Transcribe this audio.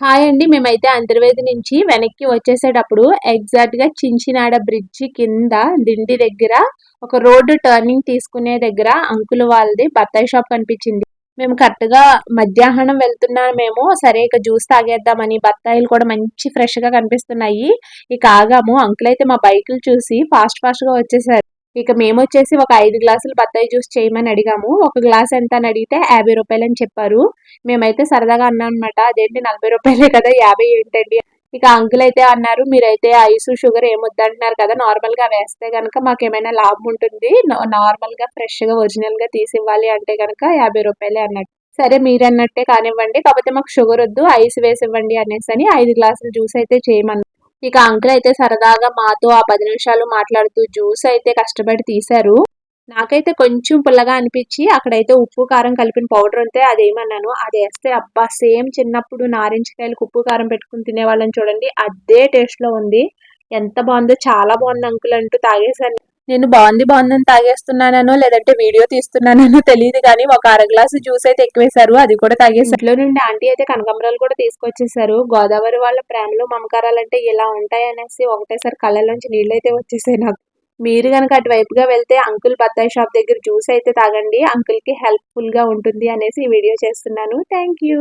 Hi అండి. మేమైతే అంతర్వేది నుంచి వెనక్కి వచ్చేసేటప్పుడు ఎగ్జాక్ట్‌గా చించినాడ బ్రిడ్జి కింద దిండి దగ్గర ఒక రోడ్డు టర్నింగ్ తీసుకునే దగ్గర అంకుల్ వాళ్ళది బత్తాయి షాప్ కనిపించింది. మేము కరెక్ట్‌గా మధ్యాహ్నం వెళ్తున్నామేమో, సరే ఇక జ్యూస్ తాగేద్దామని బత్తాయిలు కూడా మంచి ఫ్రెష్‌గా కనిపిస్తున్నాయి. ఇక ఆగాము. అంకుల్ అయితే మా బైకులు చూసి ఫాస్ట్‌గా వచ్చేసారు. ఇక మేమొచ్చేసి ఒక 5 గ్లాసులు బత్తాయి జ్యూస్ చేయమని అడిగాము. ఒక గ్లాస్ ఎంత అని అడిగితే రూ. 50 అని చెప్పారు. మేమైతే సరదాగా అన్నామన్నమాట. అదేంటి రూ. 40 కదా 50 ఏంటండి? ఇక అంకుల్ అయితే అన్నారు, మీరైతే ఐస్, షుగర్ ఏమొద్దంటున్నారు కదా! నార్మల్‌గా వేస్తే గనక మాకేమైనా లాభం ఉంటుంది. నార్మల్‌గా ఫ్రెష్‌గా ఒరిజినల్‌గా తీసివ్వాలి అంటే గనక రూ. 50 అన్నట్టు. సరే మీరన్నట్టే కానివ్వండి. కాకపోతే మాకు షుగర్ వద్దు, ఐస్ వేసివ్వండి అనేసని 5 గ్లాసులు జ్యూస్ అయితే చేయమన్నారు. ఇక అంకుల్ అయితే సరదాగా మాతో ఆ 10 నిమిషాలు మాట్లాడుతూ జ్యూస్ అయితే కష్టపడి తీశారు. నాకైతే కొంచెం పుల్లగా అనిపించి అక్కడైతే ఉప్పు కారం కలిపిన పౌడర్ ఉంటే అదేమన్నాను. అదేస్తే అబ్బా! సేమ్ చిన్నప్పుడు నారింజకాయలకు ఉప్పు కారం పెట్టుకొని తినేవాళ్ళం చూడండి. అదే టేస్ట్‌లో ఉంది. ఎంత బావుందో, చాలా బావుంది అంకుల్ అంటూ తాగేసాను. నేను బావుందని తాగేస్తున్నాననో, లేదంటే వీడియో తీస్తున్నాననో తెలీదు గానీ, ఒక అర గ్లాసు జ్యూస్ అయితే ఎక్కువేశారు. అది కూడా తాగేసాను. ఇంట్లో నుండి ఆంటీ అయితే కనకాంబరాలు కూడా తీసుకొచ్చేసారు. గోదావరి వాళ్ళ ప్రేమలు, మమకారాలంటే ఇలా ఉంటాయనేసి ఒకటేసారి కళ్ళలోంచి నీళ్ళైతే వచ్చేసాయి నాకు. మీరు గనక అటువైపుగా వెళ్తే అంకుల్ బత్తాయి షాప్ దగ్గర జ్యూస్ అయితే తాగండి. అంకుల్‌కి హెల్ప్‌ఫుల్‌గా ఉంటుంది అనేసి ఈ వీడియో చేస్తున్నాను. Thank you.